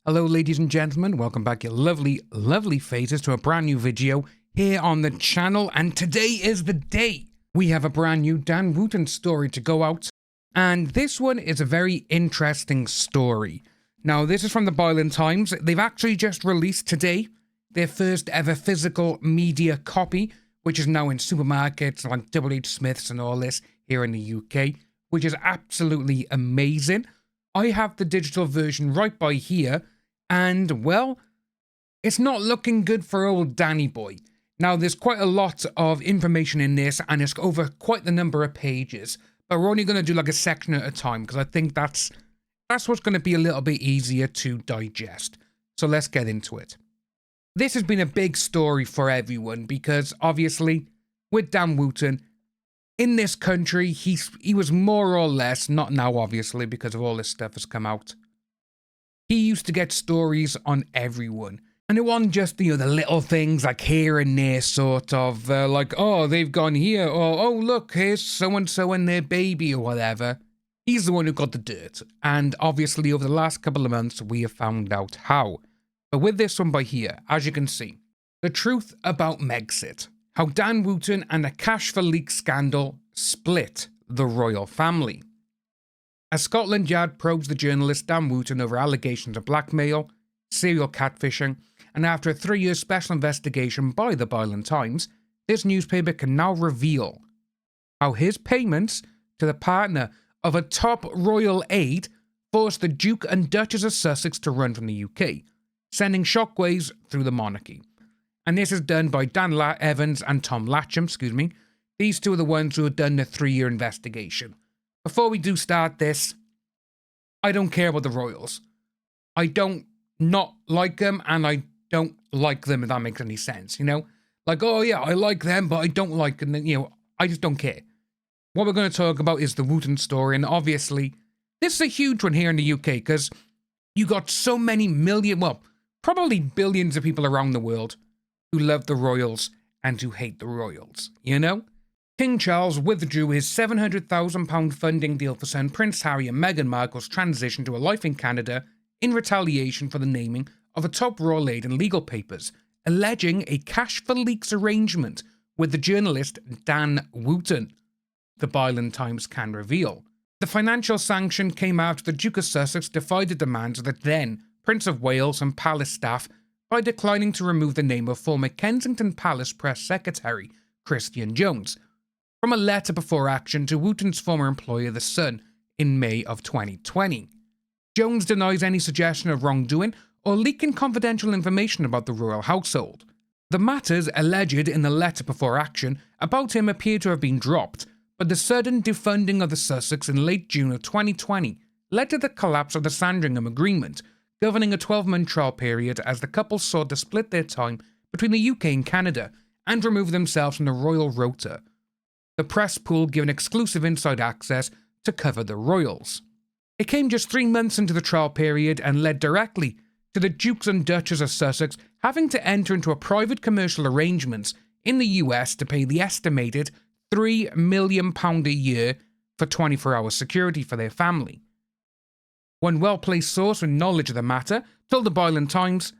Hello ladies and gentlemen, welcome back your lovely faces to a brand new video here on the channel, and today is the day. We have a brand new Dan Wootton story to go out, and this one is a very interesting story. Now this is from the Byline Times. They've actually just released today their first ever physical media copy, which is now in supermarkets like WH Smith's and all this here in the UK, which is absolutely amazing. I have the digital version right by here, and, well, it's not looking good for old Danny boy. Now, there's quite a lot of information in this, and it's over quite the number of pages. But we're only going to do like a section at a time, because I think that's what's going to be a little bit easier to digest. So let's get into it. This has been a big story for everyone, because, obviously, with Dan Wootton, in this country, he was more or less, not now, obviously, because of all this stuff has come out. He used to get stories on everyone. And it wasn't just, the little things like here and there, sort of, like, oh, they've gone here, or, oh, look, here's so-and-so and their baby, or whatever. He's the one who got the dirt. And obviously, over the last couple of months, we have found out how. But with this one by here, as you can see, the truth about Megxit. How Dan Wootton and a cash for leak scandal split the royal family. As Scotland Yard probes the journalist Dan Wootton over allegations of blackmail, serial catfishing, and after a 3-year special investigation by the Byline Times, this newspaper can now reveal how his payments to the partner of a top royal aide forced the Duke and Duchess of Sussex to run from the UK, sending shockwaves through the monarchy. And this is done by Dan Evans and Tom Latcham, These two are the ones who have done the 3-year investigation. Before we do start this, I don't care about the royals. I don't not like them, and I don't like them, if that makes any sense, Like, oh yeah, I like them, but I don't like them, I just don't care. What we're going to talk about is the Wootton story, and obviously, this is a huge one here in the UK, because you got so many probably billions of people around the world who love the royals and who hate the royals, King Charles withdrew his £700,000 funding deal for son Prince Harry and Meghan Markle's transition to a life in Canada in retaliation for the naming of a top royal aide in legal papers, alleging a cash for leaks arrangement with the journalist Dan Wootton, the Byline Times can reveal. The financial sanction came after the Duke of Sussex defied the demands of the then Prince of Wales and Palace staff by declining to remove the name of former Kensington Palace Press Secretary Christian Jones from a letter before action to Wootton's former employer, The Sun, in May of 2020. Jones denies any suggestion of wrongdoing or leaking confidential information about the royal household. The matters alleged in the letter before action about him appear to have been dropped, but the sudden defunding of the Sussex in late June of 2020 led to the collapse of the Sandringham Agreement, governing a 12-month trial period as the couple sought to split their time between the UK and Canada and remove themselves from the royal rota. The press pool given exclusive inside access to cover the royals. It came just 3 months into the trial period and led directly to the Dukes and Duchess of Sussex having to enter into a private commercial arrangements in the US to pay the estimated £3 million a year for 24-hour security for their family. One well-placed source with knowledge of the matter told the Byline Times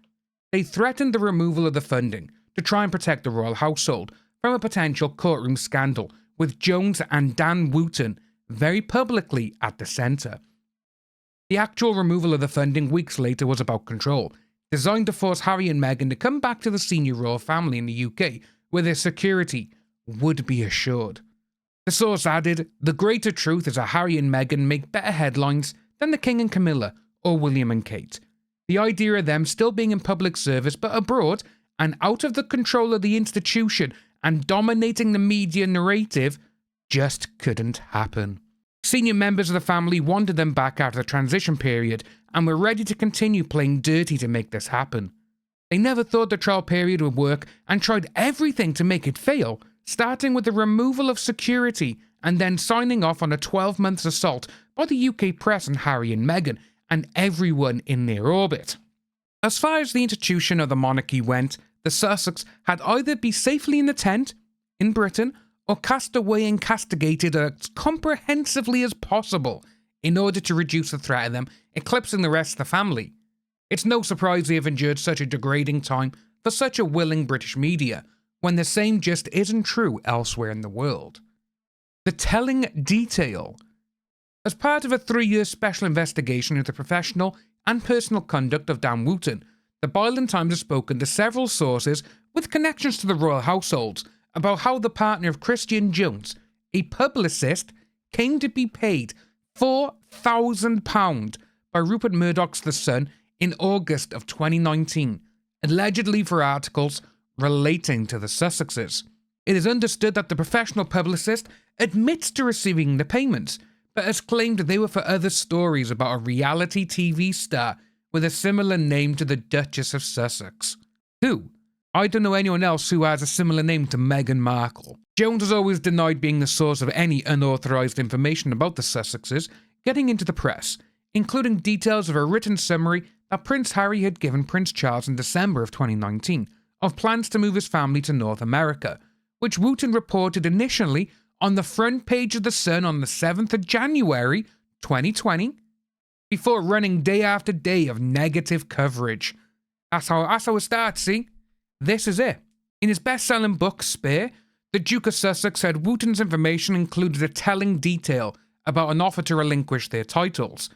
they threatened the removal of the funding to try and protect the royal household from a potential courtroom scandal, with Jones and Dan Wootton very publicly at the centre. The actual removal of the funding weeks later was about control, designed to force Harry and Meghan to come back to the senior royal family in the UK, where their security would be assured. The source added, the greater truth is that Harry and Meghan make better headlines than the King and Camilla or William and Kate. The idea of them still being in public service but abroad and out of the control of the institution and dominating the media narrative just couldn't happen. Senior members of the family wanted them back after the transition period and were ready to continue playing dirty to make this happen. They never thought the trial period would work and tried everything to make it fail, starting with the removal of security and then signing off on a 12-month assault by the UK press on Harry and Meghan and everyone in their orbit. As far as the institution of the monarchy went, the Sussex had either be safely in the tent, in Britain, or cast away and castigated as comprehensively as possible in order to reduce the threat of them eclipsing the rest of the family. It's no surprise they have endured such a degrading time for such a willing British media, when the same just isn't true elsewhere in the world. The telling detail. As part of a 3-year special investigation into the professional and personal conduct of Dan Wootton, the Byline Times has spoken to several sources with connections to the royal households about how the partner of Christian Jones, a publicist, came to be paid £4,000 by Rupert Murdoch's The Sun in August of 2019, allegedly for articles relating to the Sussexes. It is understood that the professional publicist admits to receiving the payments, but has claimed they were for other stories about a reality TV star with a similar name to the Duchess of Sussex. Who? I don't know anyone else who has a similar name to Meghan Markle. Jones has always denied being the source of any unauthorised information about the Sussexes getting into the press, including details of a written summary that Prince Harry had given Prince Charles in December of 2019 of plans to move his family to North America, which Wootton reported initially on the front page of The Sun on the 7th of January 2020, before running day after day of negative coverage. That's how it starts, see? This is it. In his best-selling book, Spare, the Duke of Sussex said Wootton's information included a telling detail about an offer to relinquish their titles.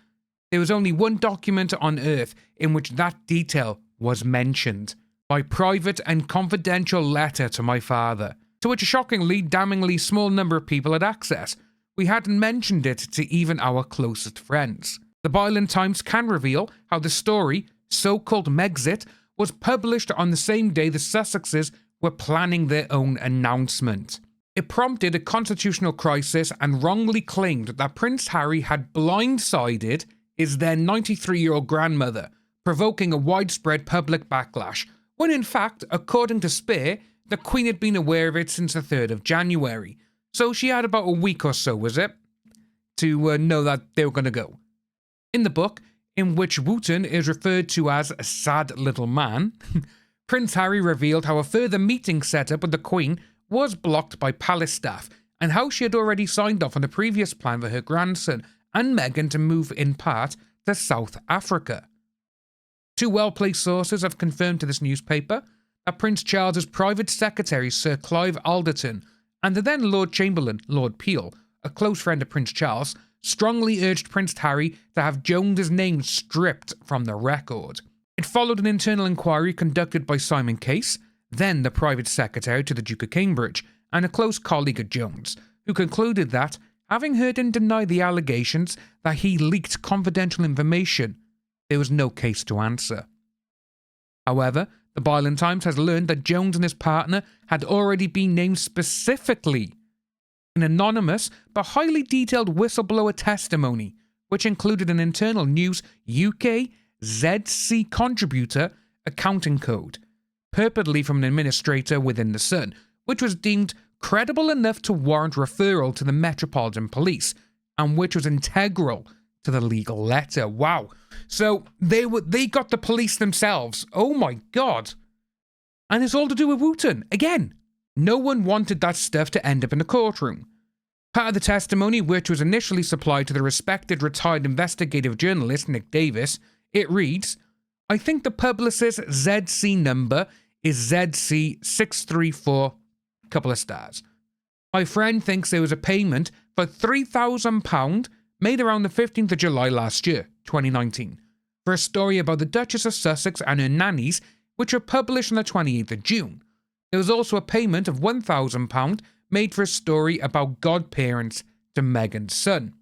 There was only one document on Earth in which that detail was mentioned. My private and confidential letter to my father, to which a shockingly, damningly small number of people had access. We hadn't mentioned it to even our closest friends. The Byline Times can reveal how the story, so-called Megxit, was published on the same day the Sussexes were planning their own announcement. It prompted a constitutional crisis and wrongly claimed that Prince Harry had blindsided his then 93-year-old grandmother, provoking a widespread public backlash, when in fact, according to Spare, the Queen had been aware of it since the 3rd of January, so she had about a week or so, was it, to know that they were going to go. In the book, in which Wootton is referred to as a sad little man, Prince Harry revealed how a further meeting set up with the Queen was blocked by palace staff, and how she had already signed off on the previous plan for her grandson and Meghan to move in part to South Africa. Two well-placed sources have confirmed to this newspaper that Prince Charles's private secretary, Sir Clive Alderton, and the then Lord Chamberlain, Lord Peel, a close friend of Prince Charles, strongly urged Prince Harry to have Jones's name stripped from the record. It followed an internal inquiry conducted by Simon Case, then the private secretary to the Duke of Cambridge, and a close colleague of Jones, who concluded that, having heard him deny the allegations that he leaked confidential information, there was no case to answer. However, the Byline Times has learned that Jones and his partner had already been named specifically in anonymous but highly detailed whistleblower testimony, which included an internal News UK ZC contributor accounting code, purportedly from an administrator within The Sun, which was deemed credible enough to warrant referral to the Metropolitan Police, and which was integral to the legal letter. Wow. So they got the police themselves. Oh my God. And it's all to do with Wootton. Again, no one wanted that stuff to end up in the courtroom. Part of the testimony, which was initially supplied to the respected retired investigative journalist Nick Davis, it reads, I think the publicist's ZC number is ZC634, couple of stars. My friend thinks there was a payment for £3,000 made around the 15th of July last year, 2019, for a story about the Duchess of Sussex and her nannies, which were published on the 28th of June. There was also a payment of £1,000 made for a story about godparents to Meghan's son.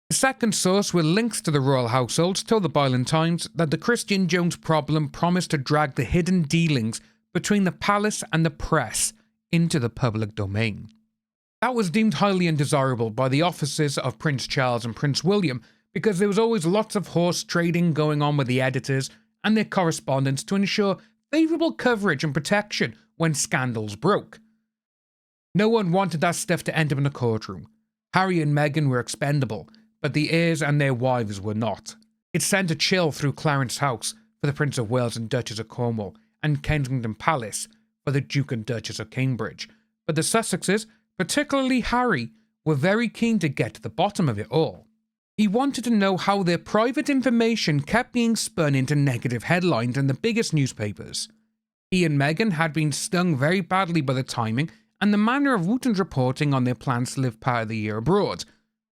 The second source with links to the royal households told the Byline Times that the Christian Jones problem promised to drag the hidden dealings between the palace and the press into the public domain. That was deemed highly undesirable by the offices of Prince Charles and Prince William because there was always lots of horse trading going on with the editors and their correspondents to ensure favourable coverage and protection when scandals broke. No one wanted that stuff to end up in a courtroom. Harry and Meghan were expendable, but the heirs and their wives were not. It sent a chill through Clarence House for the Prince of Wales and Duchess of Cornwall, and Kensington Palace for the Duke and Duchess of Cambridge. But the Sussexes, particularly Harry, were very keen to get to the bottom of it all. He wanted to know how their private information kept being spun into negative headlines in the biggest newspapers. He and Meghan had been stung very badly by the timing and the manner of Wootton's reporting on their plans to live part of the year abroad,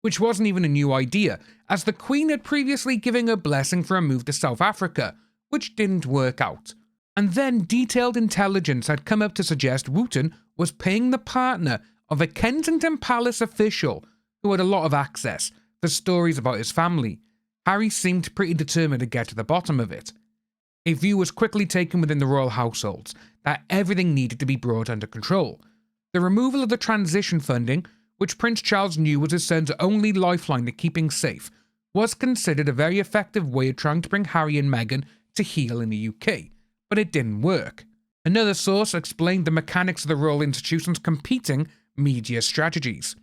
which wasn't even a new idea, as the Queen had previously given her blessing for a move to South Africa, which didn't work out. And then detailed intelligence had come up to suggest Wootton was paying the partner of a Kensington Palace official who had a lot of access for stories about his family. Harry seemed pretty determined to get to the bottom of it. A view was quickly taken within the royal households that everything needed to be brought under control. The removal of the transition funding, which Prince Charles knew was his son's only lifeline to keeping safe, was considered a very effective way of trying to bring Harry and Meghan to heel in the UK, but it didn't work. Another source explained the mechanics of the royal institution's competing media strategies.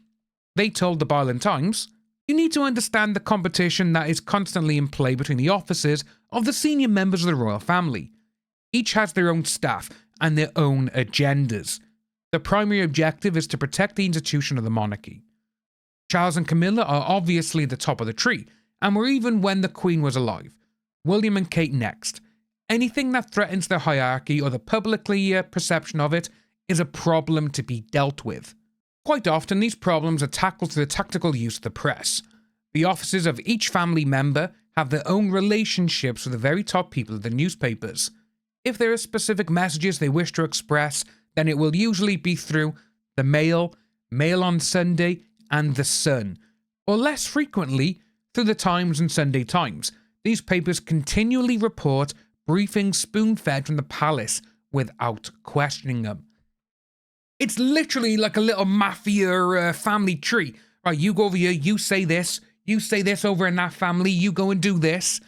They told the Byline Times, "You need to understand the competition that is constantly in play between the offices of the senior members of the royal family. Each has their own staff and their own agendas. The primary objective is to protect the institution of the monarchy. Charles and Camilla are obviously the top of the tree, and were even when the Queen was alive. William and Kate next. Anything that threatens their hierarchy or the publicly perception of it is a problem to be dealt with. Quite often, these problems are tackled through the tactical use of the press. The offices of each family member have their own relationships with the very top people of the newspapers. If there are specific messages they wish to express, then it will usually be through the Mail, Mail on Sunday, and The Sun, or less frequently, through the Times and Sunday Times. These papers continually report briefings spoon-fed from the palace without questioning them." It's literally like a little mafia family tree. Right, you go over here, you say this over in that family, you go and do this.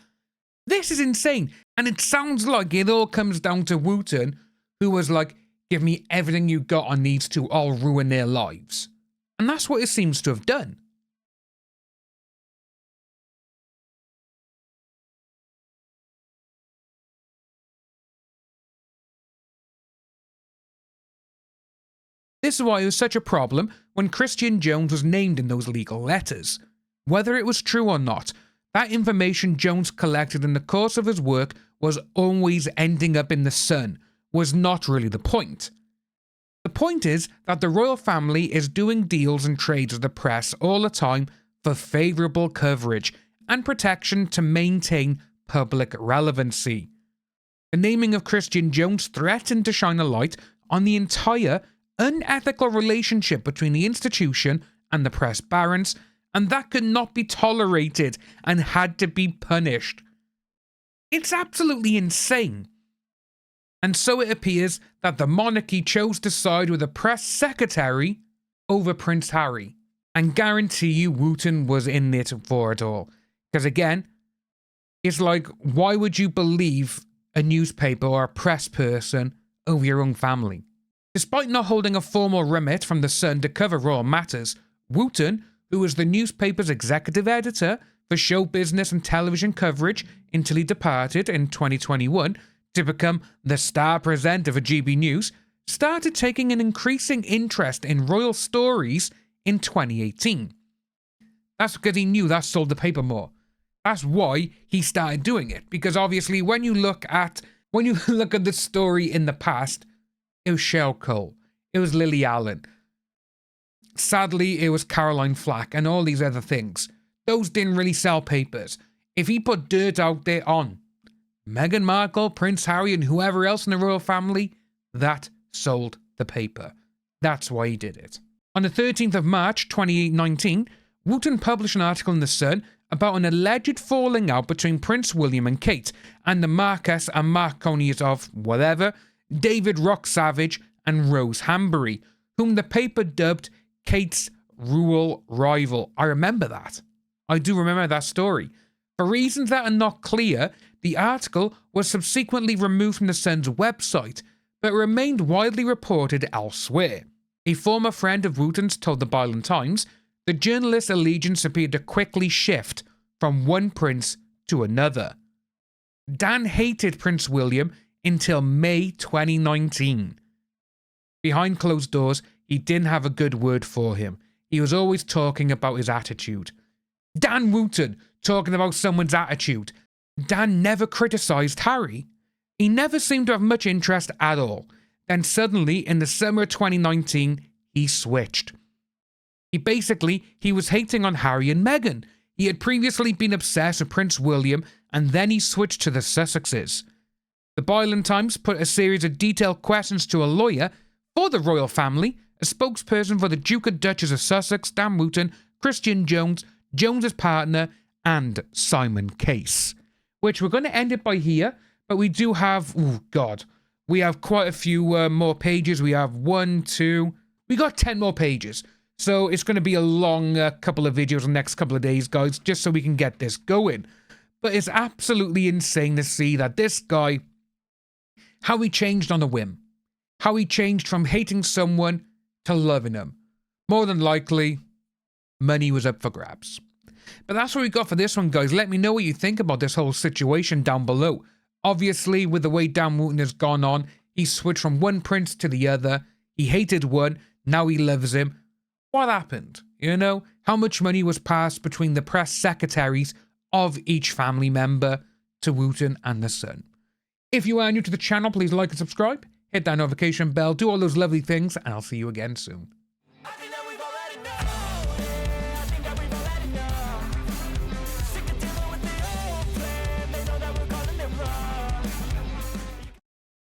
This is insane. And it sounds like it all comes down to Wootton, who was like, "Give me everything you got on these two, I'll ruin their lives." And that's what it seems to have done. This is why it was such a problem when Christian Jones was named in those legal letters. Whether it was true or not, that information Jones collected in the course of his work was always ending up in the Sun, was not really the point. The point is that the royal family is doing deals and trades with the press all the time for favourable coverage and protection to maintain public relevancy. The naming of Christian Jones threatened to shine a light on the entire unethical relationship between the institution and the press barons, and that could not be tolerated and had to be punished. It's absolutely insane. And so it appears that the monarchy chose to side with a press secretary over Prince Harry. And guarantee you Wootton was in it for it all. Because again, it's like, why would you believe a newspaper or a press person over your own family? Despite not holding a formal remit from The Sun to cover royal matters, Wootton, who was the newspaper's executive editor for show business and television coverage until he departed in 2021 to become the star presenter for GB News, started taking an increasing interest in royal stories in 2018. That's because he knew that sold the paper more. That's why he started doing it, because obviously when you look at the story in the past, it was Cheryl Cole, it was Lily Allen. Sadly, it was Caroline Flack and all these other things. Those didn't really sell papers. If he put dirt out there on Meghan Markle, Prince Harry, and whoever else in the royal family, that sold the paper. That's why he did it. On the 13th of March 2019, Wootton published an article in The Sun about an alleged falling out between Prince William and Kate, and the Marquess and Marconis of whatever, David Rock Savage and Rose Hambury, whom the paper dubbed Kate's royal rival. I remember that. I do remember that story. For reasons that are not clear, the article was subsequently removed from The Sun's website, but remained widely reported elsewhere. A former friend of Wootton's told the Byline Times the journalist's allegiance appeared to quickly shift from one prince to another. Dan hated Prince William until May 2019. Behind closed doors, he didn't have a good word for him. He was always talking about his attitude. Dan Wootton talking about someone's attitude. Dan never criticised Harry. He never seemed to have much interest at all. Then suddenly, in the summer of 2019, he switched. He was hating on Harry and Meghan. He had previously been obsessed with Prince William, and then he switched to the Sussexes. The Byline Times put a series of detailed questions to a lawyer for the royal family, a spokesperson for the Duke and Duchess of Sussex, Dan Wootton, Christian Jones, Jones's partner, and Simon Case. Which we're going to end it by here, but we do have, we have quite a few more pages. We have we got 10 more pages. So it's going to be a long couple of videos in the next couple of days, guys, just so we can get this going. But it's absolutely insane to see that this guy, how he changed on a whim. How he changed from hating someone to loving them. More than likely, money was up for grabs. But that's what we got for this one, guys. Let me know what you think about this whole situation down below. Obviously, with the way Dan Wootton has gone on, he switched from one prince to the other. He hated one, now he loves him. What happened? You know, how much money was passed between the press secretaries of each family member to Wootton and the son? If you are new to the channel, please like and subscribe. Hit that notification bell, do all those lovely things, and I'll see you again soon.